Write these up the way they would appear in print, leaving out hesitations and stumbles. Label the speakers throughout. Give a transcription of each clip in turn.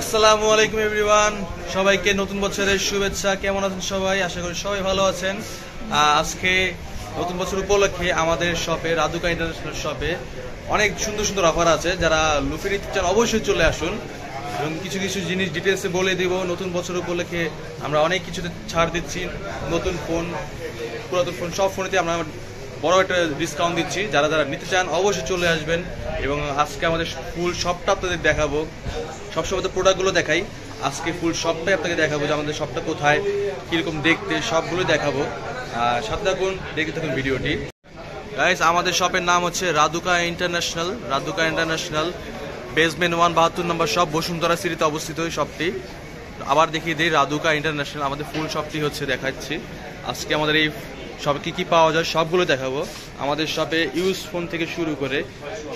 Speaker 1: আসসালামু আলাইকুম এভরিওয়ান, সবাইকে নতুন বছরের শুভেচ্ছা। কেমন আছেন সবাই? আশা করি সবাই ভালো আছেন। আজকে নতুন বছর উপলক্ষে আমাদের শপে, রাদুকা ইন্টারন্যাশনাল শপে অনেক সুন্দর সুন্দর অফার আছে। যারা লুফি নিতে চান অবশ্যই চলে আসুন এবং কিছু কিছু জিনিস ডিটেলসে বলে দিব। নতুন বছর উপলক্ষে আমরা অনেক কিছুতে ছাড় দিচ্ছি। নতুন ফোন, পুরাতন ফোন, সব ফোনেতে আমরা বড় একটা ডিসকাউন্ট দিচ্ছি। যারা যারা নিতে চান অবশ্যই চলে আসবেন। এবং আজকে আমাদের ফুল শপটা আপনাদের দেখাবো। সবসময় তো প্রোডাক্টগুলো দেখাই, আজকে ফুল শপটাই আপনাকে দেখাবো যে আমাদের শপটা কোথায়, কীরকম দেখতে, সবগুলো দেখাবো। সাথে থাকুন, দেখতে থাকুন ভিডিওটি। গাইস, আমাদের শপের নাম হচ্ছে রাদুকা ইন্টারন্যাশনাল। রাদুকা ইন্টারন্যাশনাল বেসমেন্ট 1 72 নম্বর শপ, বসুন্ধরা সিটিতে অবস্থিত এই শপটি। আবার দেখিয়ে দিই, রাদুকা ইন্টারন্যাশনাল আমাদের ফুল শপটি হচ্ছে দেখাচ্ছি। আজকে আমাদের এই শপে কী কী পাওয়া যায় সবগুলো দেখাবো। আমাদের শপে ইউজ ফোন থেকে শুরু করে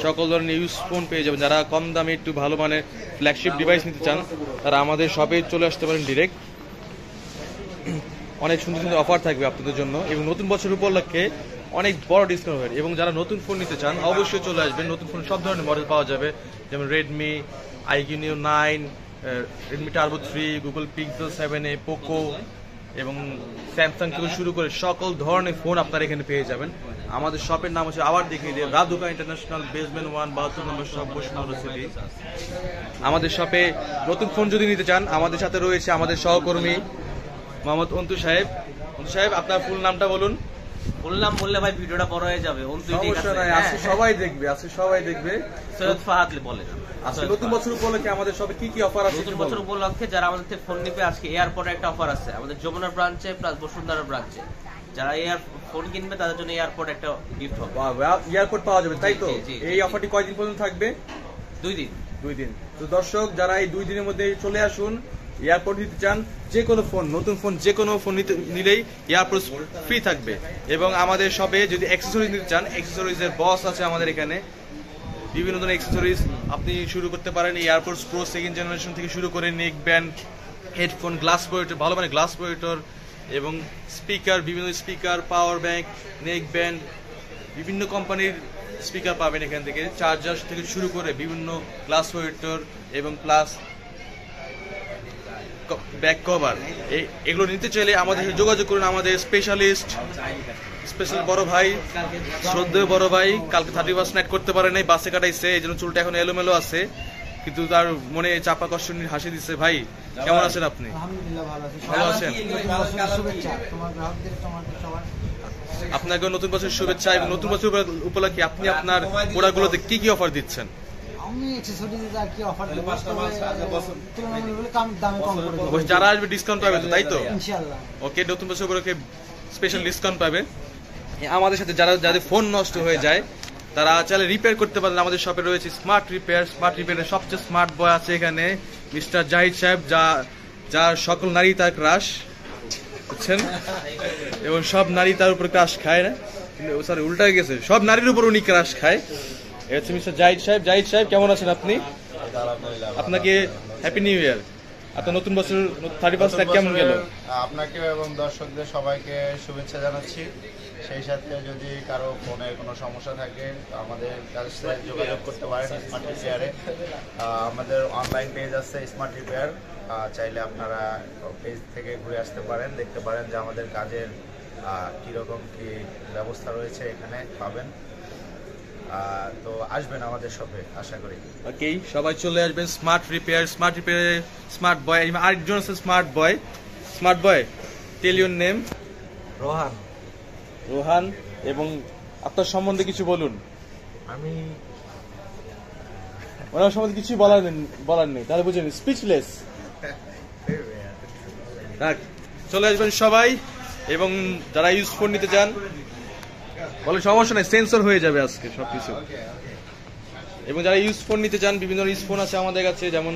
Speaker 1: সকল ধরনের ইউজ ফোন পেয়ে যাবেন। যারা কম দামে একটু ভালো মানের ফ্ল্যাগশিপ ডিভাইস নিতে চান তারা আমাদের শপে চলে আসতে পারেন ডিরেক্ট। অনেক সুন্দর সুন্দর অফার থাকবে আপনাদের জন্য এবং নতুন বছর উপলক্ষে অনেক বড় ডিসকাউন্ট হবে। এবং যারা নতুন ফোন নিতে চান অবশ্যই চলে আসবেন। নতুন ফোন সব ধরনের মডেল পাওয়া যাবে, যেমন Redmi, iQOO Neo 9, Redmi turbo 3, Google pixel 7a, Poco এবং স্যামসাং থেকে শুরু করে সকল ধরনের ফোন আপনারা এখানে পেয়ে যাবেন। আমাদের শপের নাম হচ্ছে, আবার দেখিয়ে দিই, রাদুকা ইন্টারন্যাশনাল বেসমেন্ট 1 72 নম্বর শপ, বসুন্ধরা সিটি। আমাদের শপে নতুন ফোন যদি নিতে চান, আমাদের সাথে রয়েছে আমাদের সহকর্মী মোহাম্মদ অন্তু সাহেব। অন্তু সাহেব, আপনার ফুল নামটা বলুন।
Speaker 2: বললাম বললে ভাই ভিডিওটা বড় হয়ে যাবে।
Speaker 1: আজকে সবাই দেখবে, আজকে সবাই দেখবে।
Speaker 2: সৈয়দ ফাহাদ বলেন
Speaker 1: আজকে নতুন বছর উপলক্ষে আমাদের শপে কি কি অফার আছে?
Speaker 2: নতুন বছর উপলক্ষে যারা আমাদের থেকে ফোন নিবে, আজকে এয়ারপোর্টে একটা অফার আছে আমাদের যমুনা ব্রাঞ্চে প্লাস বসুন্ধরা ব্রাঞ্চে। যারা ফোন কিনবে তাদের জন্য এয়ারপোর্ট একটা গিফট হবে।
Speaker 1: এয়ারপোর্ট পাওয়া যাবে, তাই তো? এই অফারটি কয়দিন পর্যন্ত থাকবে?
Speaker 2: 2 দিন।
Speaker 1: 2 দিন। তো দর্শক, যারা এই 2 দিনের মধ্যে চলে আসুন, এয়ারপোর্ট নিতে চান, যে কোনো ফোন, নতুন ফোন যে কোনো ফোন নিলেই এয়ারপোর্ট ফ্রি থাকবে। এবং আমাদের শপে যদি অ্যাক্সেসরিজ নিতে চান, অ্যাক্সেসরিজের বস আছে আমাদের এখানে। বিভিন্ন ধরনের অ্যাক্সেসরিজ আপনি শুরু করতে পারেন এয়ারপোর্টস প্রো 2nd জেনারেশন থেকে শুরু করে neck band, headphone, glass protector, ভালো মানে গ্লাস প্রোটেক্টর এবং স্পিকার, বিভিন্ন speaker, power bank, neck band, বিভিন্ন কোম্পানির স্পিকার পাবেন এখান থেকে। চার্জার থেকে শুরু করে বিভিন্ন গ্লাস প্রোটেক্টর এবং প্লাস ব্যাক কভার, এগুলো নিতে চাইলে আমাদের সাথে যোগাযোগ করুন। আমাদের স্পেশাল বড় ভাই, শ্রদ্ধেয় বড় ভাই, কালকে 31st নাইট করতে পারে নাই, বাসে কাটাইছে, এই জন্য চুলটা এখন এলোমেলো আছে, কিন্তু তার মনে চাপা কষ্ট নিয়ে হাসি দিচ্ছে। ভাই, কেমন আছেন আপনি? ভালো আছেন? আপনাকে নতুন বছরের শুভেচ্ছা। এবং নতুন বছর উপলক্ষে আপনি আপনার প্রোডাক্টগুলোতে কি কি অফার দিচ্ছেন? যারা আসবে ডিসকাউন্ট পাবে তো, তাই তো? ওকে, নতুন বছর উপলক্ষে স্পেশাল ডিসকাউন্ট পাবে। আমাদের সাথে যাদের ফোন নষ্ট হয়ে যায় তারা চাইলে রিপেয়ার করতে পারেন। আমাদের শপে রয়েছে স্মার্ট রিপেয়ার। স্মার্ট রিপেয়ারের সবচেয়ে স্মার্ট বয় আছে এখানে, মিস্টার জাহিদ সাহেব, যার সকল নারী তার ক্রাশ, বুঝছেন? এবং সব নারী তার উপর ক্রাশ খায় না, সরি উল্টা হয়ে গেছে, সব নারীর উপর উনি ক্রাশ খায়। এটা হচ্ছে মিস্টার জাহিদ সাহেব। জাহিদ সাহেব, কেমন আছেন আপনি? আপনাকে হ্যাপি নিউ ইয়ার। আপনার নতুন বছর 31st কেমন গেল?
Speaker 3: আপনাকে এবং দর্শকদের সবাইকে শুভেচ্ছা জানাচ্ছি। সেই সাথে যদি কারো ফোনের কোনো সমস্যা থাকে আমাদের কাছে যোগাযোগ করতে পারেন স্মার্ট রিপেয়ারে। আমাদের অনলাইন পেজ আছে স্মার্ট রিপেয়ার, চাইলে আপনারা পেজ থেকে ঘুরে আসতে পারেন, দেখতে পারেন যে আমাদের কাজের কীরকম কী ব্যবস্থা রয়েছে এখানে পাবেন। তো আসবেন আমাদের শপে, আশা করি।
Speaker 1: ওকে, সবাই চলে আসবেন। স্মার্ট রিপেয়ার, স্মার্ট রিপেয়ারে স্মার্ট বয়, আরেকজন আছে smart boy. Smart boy, tell your name.
Speaker 4: Rohan.
Speaker 1: Rohan, এবং আপনার সম্বন্ধে কিছু বলুন।
Speaker 4: আমি
Speaker 1: ওনার সম্বন্ধে কিছু বলার নেই, তাহলে বুঝলেন, স্পিচলেস। চলে আসবেন সবাই। এবং যারা ইউজ ফোন নিতে চান বলে সমস্যা নেই, সেন্সর হয়ে যাবে আজকে সবকিছু। এবং যারা ইউজ ফোন নিতে চান, বিভিন্ন ইউজ ফোন আছে আমাদের কাছে, যেমন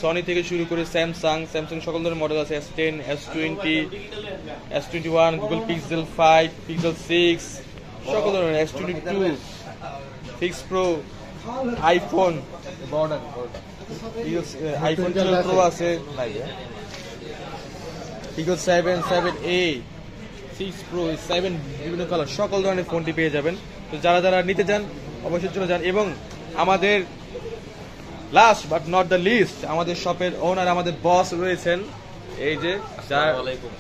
Speaker 1: সনি থেকে শুরু করে স্যামসাং সকল ধরনের মডেল আছে। S10, S20, S21, Google pixel 5, pixel 6, সকল ধরনের, S22, 6 প্রো, আইফোন 12 প্রো আছে, পিক্সেল 7, 7a, 6 প্রো, 7, বিভিন্ন কালার, সকল ধরনের ফোনটি পেয়ে যাবেন। তো যারা যারা নিতে চান অবশ্যই চলে যান। এবং আমাদের last but not the least আমাদের শপের ওনার, আমাদের বস রয়েছেন, এই যে
Speaker 2: আসসালামু আলাইকুম।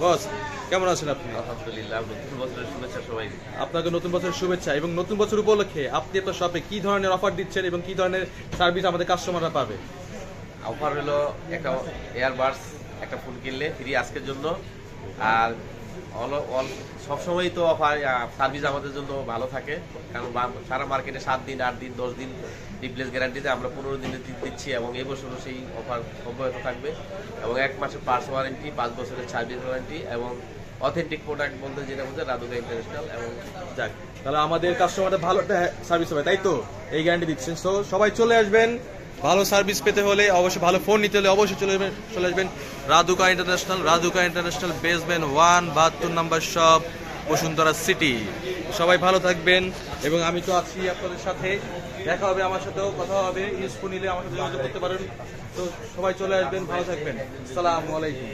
Speaker 1: বস কেমন আছেন আপনি?
Speaker 2: আলহামদুলিল্লাহ, নতুন বছরের শুভেচ্ছা সবাই।
Speaker 1: আপনাকে নতুন বছরের শুভেচ্ছা এবং নতুন বছর উপলক্ষে আপনি আপনার শপে কি ধরনের অফার দিচ্ছেন এবং কি ধরনের সার্ভিস আমাদের কাস্টমাররা পাবে?
Speaker 2: অফার হলো একটা এয়ারবাডস একটা ফোন কিনলে ফ্রি আজকের জন্য। আর সবসময়ই তো অফার সার্ভিস আমাদের জন্য ভালো থাকে, কারণ সারা মার্কেটে 7 দিন 8 দিন 10 দিন রিপ্লেস গ্যারান্টিতে আমরা 15 দিনের দিচ্ছি এবং এবছরও সেই অফার অব্যাহত থাকবে। এবং 1 মাসের পার্টস ওয়ারেন্টি, 5 বছরের সার্ভিস ওয়ারেন্টি এবং অথেন্টিক প্রোডাক্ট বলতে যেটা বলছে রাদুকা ইন্টারন্যাশনাল। এবং
Speaker 1: যাক, তাহলে আমাদের কাস্টমারদের ভালো একটা সার্ভিস হবে, তাই তো? এই গ্যারান্টি দিচ্ছেন। সো সবাই চলে আসবেন, ভালো সার্ভিস পেতে হলে অবশ্যই, ভালো ফোন নিতে হলে অবশ্যই চলে আসবেন রাদুকা ইন্টারন্যাশনাল। রাদুকা ইন্টারন্যাশনাল বেসমেন্ট 1, 72 নম্বর শপ, বসুন্ধরা সিটি। সবাই ভালো থাকবেন এবং আমি তো আছি আপনাদের সাথে, দেখা হবে, আমার সাথেও কথা হবে। ইউজফুল নিলে আমার সাথে যোগাযোগ করতে পারেন। তো সবাই চলে আসবেন, ভালো থাকবেন। আসসালামু আলাইকুম।